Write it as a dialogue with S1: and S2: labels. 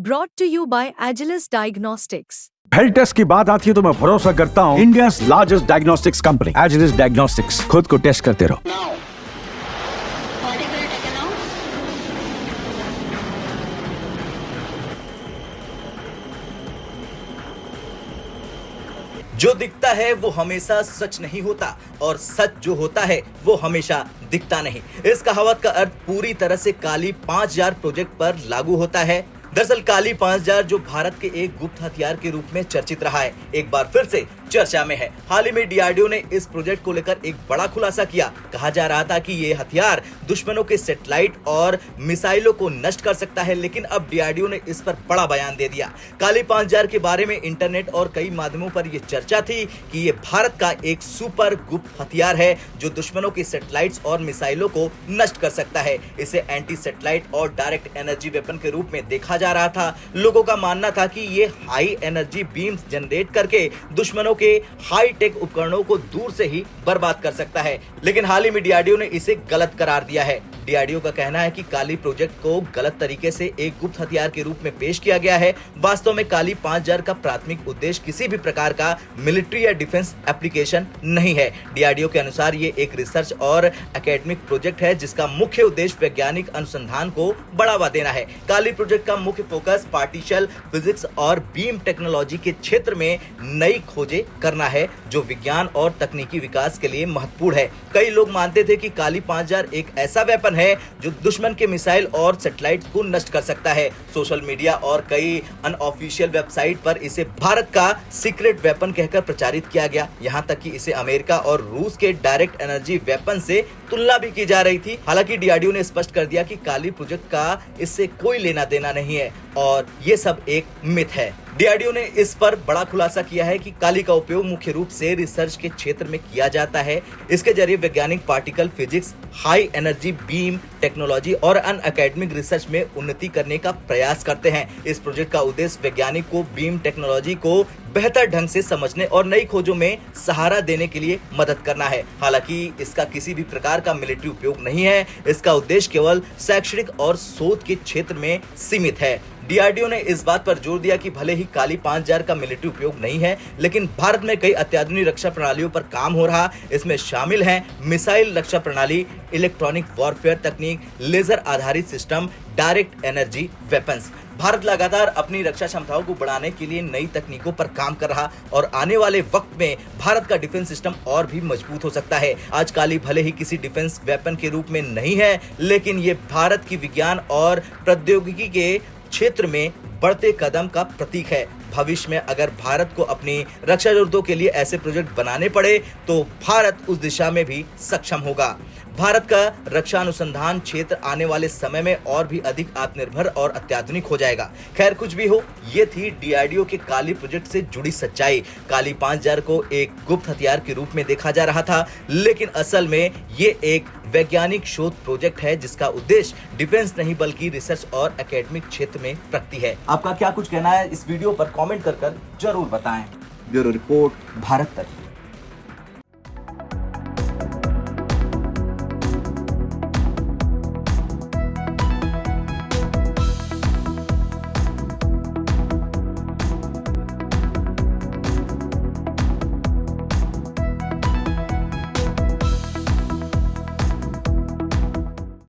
S1: Brought to you by Agilus Diagnostics.
S2: Health test की बात आती है तो मैं भरोसा करता हूँ India largest diagnostics company Agilus diagnostics. खुद को टेस्ट करते रहो।
S3: जो दिखता है वो हमेशा सच नहीं होता और सच जो होता है वो हमेशा दिखता नहीं। इस कहावत का अर्थ पूरी तरह से काली 5000 प्रोजेक्ट पर लागू होता है। दरअसल काली 5000 जो भारत के एक गुप्त हथियार के रूप में चर्चित रहा है, एक बार फिर से चर्चा में है। हाल ही में डीआरडीओ ने इस प्रोजेक्ट को लेकर एक बड़ा खुलासा किया। कहा जा रहा था कि ये हथियार दुश्मनों के सैटेलाइट और मिसाइलों को नष्ट कर सकता है, लेकिन अब डीआरडीओ ने इस पर बड़ा बयान दे दिया। काली 5000 के बारे में इंटरनेट और कई माध्यमों पर यह चर्चा थी कि ये भारत का एक सुपर गुप्त हथियार है जो दुश्मनों के सैटेलाइट्स और मिसाइलों को नष्ट कर सकता है। इसे एंटी सैटेलाइट और डायरेक्ट एनर्जी वेपन के रूप में देखा जा रहा था। लोगों का मानना था कि ये हाई एनर्जी बीम्स जनरेट करके दुश्मनों के हाई टेक उपकरणों को दूर से ही बर्बाद कर सकता है, लेकिन हाल ही में डीआरडीओ ने इसे गलत करार दिया है। डीआरडीओ का कहना है कि काली प्रोजेक्ट को गलत तरीके से एक गुप्त हथियार के रूप में पेश किया गया है। वास्तव में काली 5000 का प्राथमिक उद्देश्य किसी भी प्रकार का मिलिट्री या डिफेंस एप्लीकेशन नहीं है। डीआरडीओ के अनुसार ये एक रिसर्च और एकेडमिक प्रोजेक्ट है जिसका मुख्य उद्देश्य वैज्ञानिक अनुसंधान को बढ़ावा देना है। काली प्रोजेक्ट का मुख्य फोकस पार्टिकल फिजिक्स और बीम टेक्नोलॉजी के क्षेत्र में नई खोजें करना है जो विज्ञान और तकनीकी विकास के लिए महत्वपूर्ण है। कई लोग मानते थे कि काली 5000 एक ऐसा वेपन है जो दुश्मन के मिसाइल और सैटेलाइट को नष्ट कर सकता है। सोशल मीडिया और कई अनऑफिशियल वेबसाइट पर इसे भारत का सीक्रेट वेपन कहकर प्रचारित किया गया। यहाँ तक कि इसे अमेरिका और रूस के डायरेक्ट एनर्जी वेपन से तुलना भी की जा रही थी। हालांकि डीआरडीओ ने स्पष्ट कर दिया कि काली प्रोजेक्ट का इससे कोई लेना देना नहीं है और ये सब एक मिथ है। डीआरडीओ ने इस पर बड़ा खुलासा किया है कि काली का उपयोग मुख्य रूप से रिसर्च के क्षेत्र में किया जाता है। इसके जरिए वैज्ञानिक particle physics, high energy beam technology और अन्य एकेडमिक रिसर्च में उन्नति करने का प्रयास करते हैं। इस प्रोजेक्ट का उद्देश्य वैज्ञानिक को बीम टेक्नोलॉजी को बेहतर ढंग से समझने और नई खोजों में सहारा देने के लिए मदद करना है। हालांकि इसका किसी भी प्रकार का मिलिट्री उपयोग नहीं है। इसका उद्देश्य केवल शैक्षणिक और शोध के क्षेत्र में सीमित है। डीआरडीओ ने इस बात पर जोर दिया कि भले ही काली 5000 का मिलिट्री उपयोग नहीं है, लेकिन भारत में कई अत्याधुनिक रक्षा प्रणालियों पर काम हो रहा। इसमें शामिल हैं मिसाइल रक्षा प्रणाली, इलेक्ट्रॉनिक वॉरफेयर तकनीक, लेजर आधारित system, direct energy weapons. Bharat लगातार अपनी रक्षा क्षमताओं को बढ़ाने के लिए नई तकनीकों पर काम कर रहा और आने वाले वक्त में भारत का डिफेंस सिस्टम और भी मजबूत हो सकता है। आज काली भले ही किसी डिफेंस वेपन के रूप में नहीं है, लेकिन ये भारत की विज्ञान और प्रौद्योगिकी के क्षेत्र में बढ़ते कदम का प्रतीक है। भविष्य में अगर भारत को अपनी रक्षा जरूरतों के लिए ऐसे प्रोजेक्ट बनाने पड़े तो भारत उस दिशा में भी सक्षम होगा। भारत का रक्षा अनुसंधान क्षेत्र आने वाले समय में और भी अधिक आत्मनिर्भर और अत्याधुनिक हो जाएगा। खैर कुछ भी हो, ये थी डीआरडीओ के काली प्रोजेक्ट से जुड़ी सच्चाई। काली 5000 को एक गुप्त हथियार के रूप में देखा जा रहा था, लेकिन असल में ये एक वैज्ञानिक शोध प्रोजेक्ट है जिसका उद्देश्य डिफेंस नहीं बल्कि रिसर्च और एकेडमिक क्षेत्र में प्रगति है। आपका क्या कुछ कहना है इस वीडियो पर कमेंट कर जरूर बताएं। ब्यूरो रिपोर्ट, भारत तक।